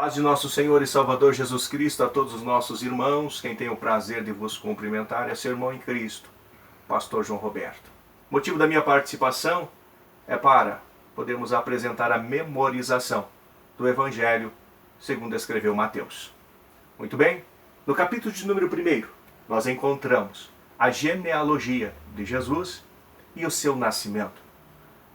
Paz de nosso Senhor e Salvador Jesus Cristo a todos os nossos irmãos. Quem tem o prazer de vos cumprimentar é seu irmão em Cristo, Pastor João Roberto. O motivo da minha participação é para podermos apresentar a memorização do Evangelho segundo escreveu Mateus. Muito bem? No capítulo de número 1, nós encontramos a genealogia de Jesus e o seu nascimento.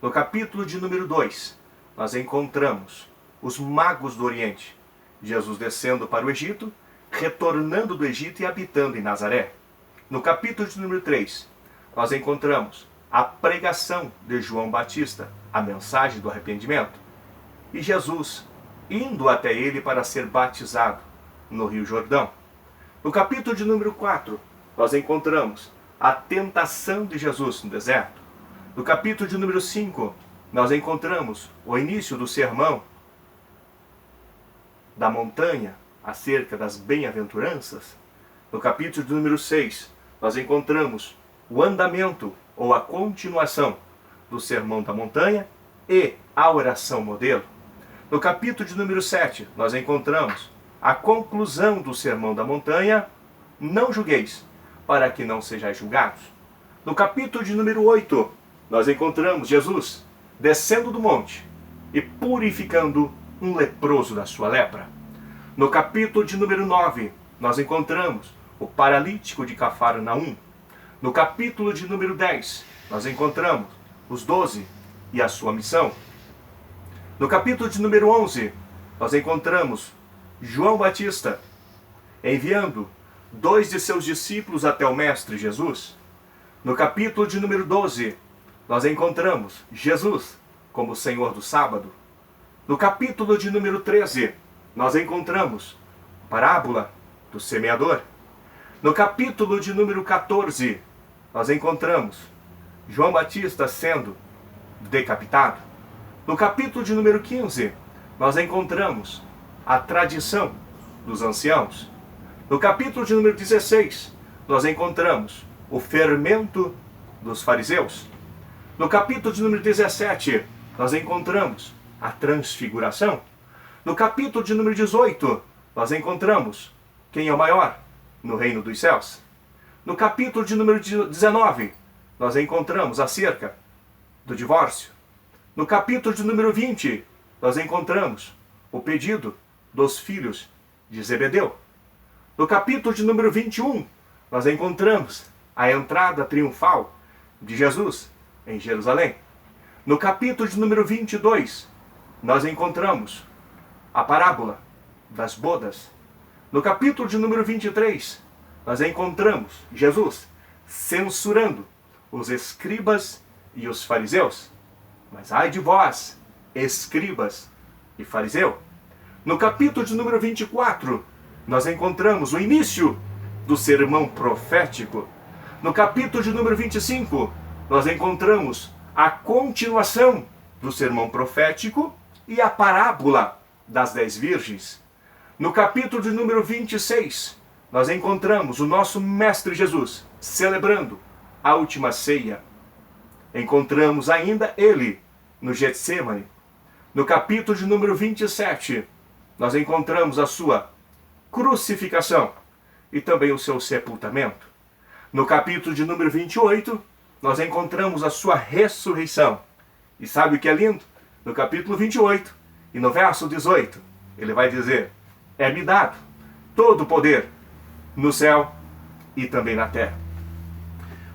No capítulo de número 2, nós encontramos os magos do Oriente, Jesus descendo para o Egito, retornando do Egito e habitando em Nazaré. No capítulo de número 3, nós encontramos a pregação de João Batista, a mensagem do arrependimento, e Jesus indo até ele para ser batizado no Rio Jordão. No capítulo de número 4, nós encontramos a tentação de Jesus no deserto. No capítulo de número 5, nós encontramos o início do sermão da montanha acerca das bem-aventuranças. No capítulo de número 6, nós encontramos o andamento ou a continuação do sermão da montanha e a oração modelo. No capítulo de número 7, nós encontramos a conclusão do sermão da montanha: não julgueis, para que não sejais julgados. No capítulo de número 8, nós encontramos Jesus descendo do monte e purificando um leproso da sua lepra. No capítulo de número 9, nós encontramos o paralítico de Cafarnaum. No capítulo de número 10, nós encontramos os 12 e a sua missão. No capítulo de número 11, nós encontramos João Batista enviando 2 de seus discípulos até o Mestre Jesus. No capítulo de número 12, nós encontramos Jesus como Senhor do sábado. No capítulo de número 13, nós encontramos a parábola do semeador. No capítulo de número 14, nós encontramos João Batista sendo decapitado. No capítulo de número 15, nós encontramos a tradição dos anciãos. No capítulo de número 16, nós encontramos o fermento dos fariseus. No capítulo de número 17, nós encontramos a transfiguração. No capítulo de número 18, nós encontramos quem é o maior no reino dos céus. No capítulo de número 19, nós encontramos acerca do divórcio. No capítulo de número 20, nós encontramos o pedido dos filhos de Zebedeu. No capítulo de número 21, nós encontramos a entrada triunfal de Jesus em Jerusalém. No capítulo de número 22, nós encontramos a parábola das bodas. No capítulo de número 23, nós encontramos Jesus censurando os escribas e os fariseus. Mas ai de vós, escribas e fariseu. No capítulo de número 24, nós encontramos o início do sermão profético. No capítulo de número 25, nós encontramos a continuação do sermão profético e a parábola das 10 virgens. No capítulo de número 26, nós encontramos o nosso Mestre Jesus celebrando a última ceia. Encontramos ainda ele no Getsemane. No capítulo de número 27, nós encontramos a sua crucificação e também o seu sepultamento. No capítulo de número 28, nós encontramos a sua ressurreição. E sabe o que é lindo? No capítulo 28 e no verso 18, ele vai dizer: é-me dado todo o poder no céu e também na terra.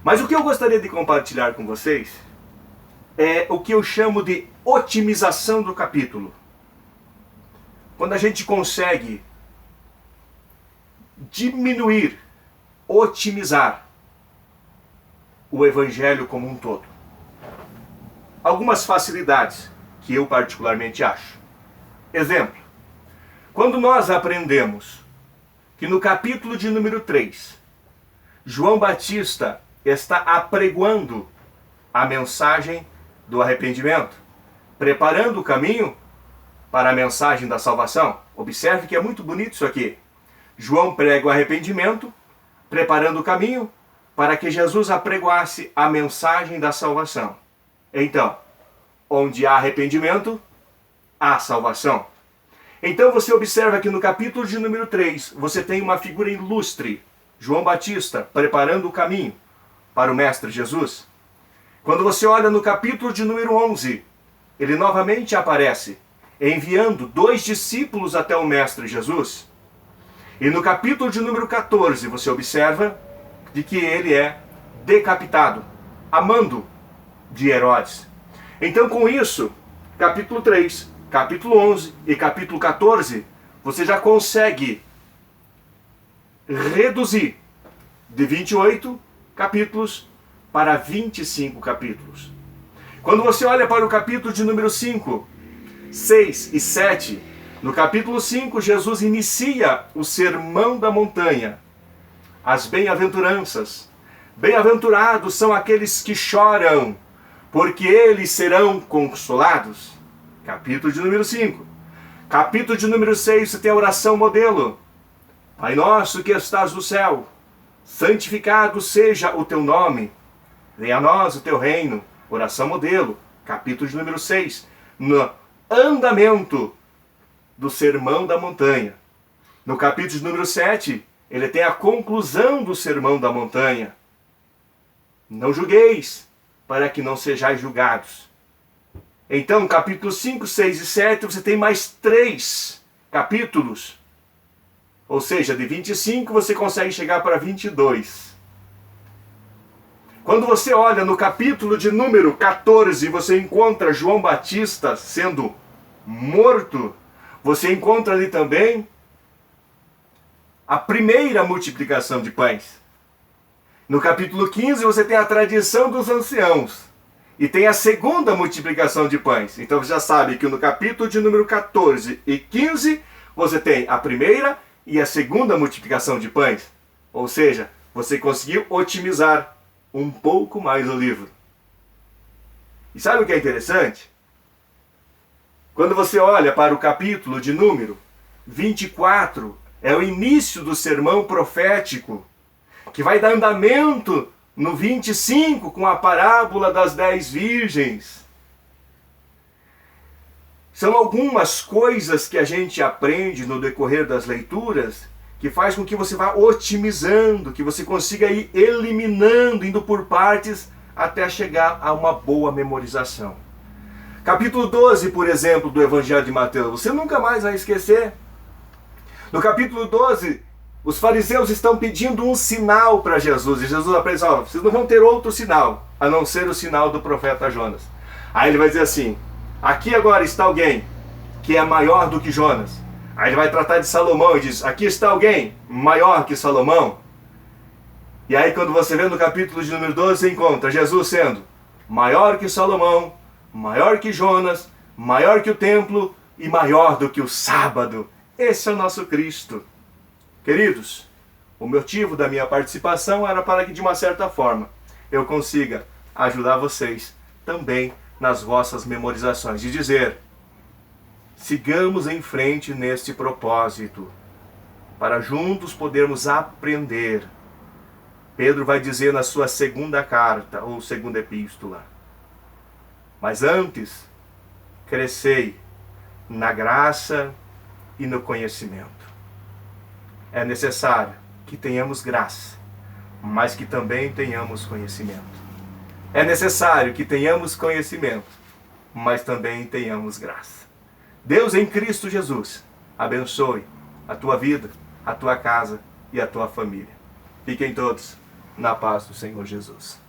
Mas o que eu gostaria de compartilhar com vocês é o que eu chamo de otimização do capítulo. Quando a gente consegue diminuir, otimizar o Evangelho como um todo. Algumas facilidades que eu particularmente acho. Exemplo, quando nós aprendemos que no capítulo de número 3, João Batista está apregoando a mensagem do arrependimento, preparando o caminho para a mensagem da salvação. Observe que é muito bonito isso aqui. João prega o arrependimento, preparando o caminho para que Jesus apregoasse a mensagem da salvação. Então, onde há arrependimento, há salvação. Então você observa que no capítulo de número 3, você tem uma figura ilustre, João Batista, preparando o caminho para o Mestre Jesus. Quando você olha no capítulo de número 11, ele novamente aparece, enviando 2 discípulos até o Mestre Jesus. E no capítulo de número 14, você observa de que ele é decapitado, a mando de Herodes. Então, com isso, capítulo 3, capítulo 11 e capítulo 14, você já consegue reduzir de 28 capítulos para 25 capítulos. Quando você olha para o capítulo de número 5, 6 e 7, no capítulo 5, Jesus inicia o Sermão da Montanha, as bem-aventuranças. Bem-aventurados são aqueles que choram, porque eles serão consolados. Capítulo de número 5. Capítulo de número 6, você tem a oração modelo. Pai nosso que estás no céu, santificado seja o teu nome. Venha a nós o teu reino. Oração modelo. Capítulo de número 6. No andamento do Sermão da Montanha. No capítulo de número 7, ele tem a conclusão do Sermão da Montanha. Não julgueis, para que não sejais julgados. Então, capítulo 5, 6 e 7, você tem mais 3 capítulos. Ou seja, de 25 você consegue chegar para 22. Quando você olha no capítulo de número 14, você encontra João Batista sendo morto. Você encontra ali também a primeira multiplicação de pães. No capítulo 15 você tem a tradição dos anciãos. E tem a segunda multiplicação de pães. Então você já sabe que no capítulo de número 14 e 15 você tem a primeira e a segunda multiplicação de pães. Ou seja, você conseguiu otimizar um pouco mais o livro. E sabe o que é interessante? Quando você olha para o capítulo de número 24, é o início do sermão profético, que vai dar andamento no 25 com a parábola das 10 virgens. São algumas coisas que a gente aprende no decorrer das leituras que faz com que você vá otimizando, que você consiga ir eliminando, indo por partes até chegar a uma boa memorização. Capítulo 12, por exemplo, do Evangelho de Mateus, você nunca mais vai esquecer. No capítulo 12, os fariseus estão pedindo um sinal para Jesus. E Jesus aprende, vocês não vão ter outro sinal, a não ser o sinal do profeta Jonas. Aí ele vai dizer assim, aqui agora está alguém que é maior do que Jonas. Aí ele vai tratar de Salomão e diz, aqui está alguém maior que Salomão. E aí quando você vê no capítulo de número 12, você encontra Jesus sendo maior que Salomão, maior que Jonas, maior que o templo e maior do que o sábado. Esse é o nosso Cristo. Queridos, o motivo da minha participação era para que de uma certa forma eu consiga ajudar vocês também nas vossas memorizações. De dizer, sigamos em frente neste propósito, para juntos podermos aprender. Pedro vai dizer na sua segunda carta, ou segunda epístola, mas antes, crescei na graça e no conhecimento. É necessário que tenhamos graça, mas que também tenhamos conhecimento. É necessário que tenhamos conhecimento, mas também tenhamos graça. Deus em Cristo Jesus abençoe a tua vida, a tua casa e a tua família. Fiquem todos na paz do Senhor Jesus.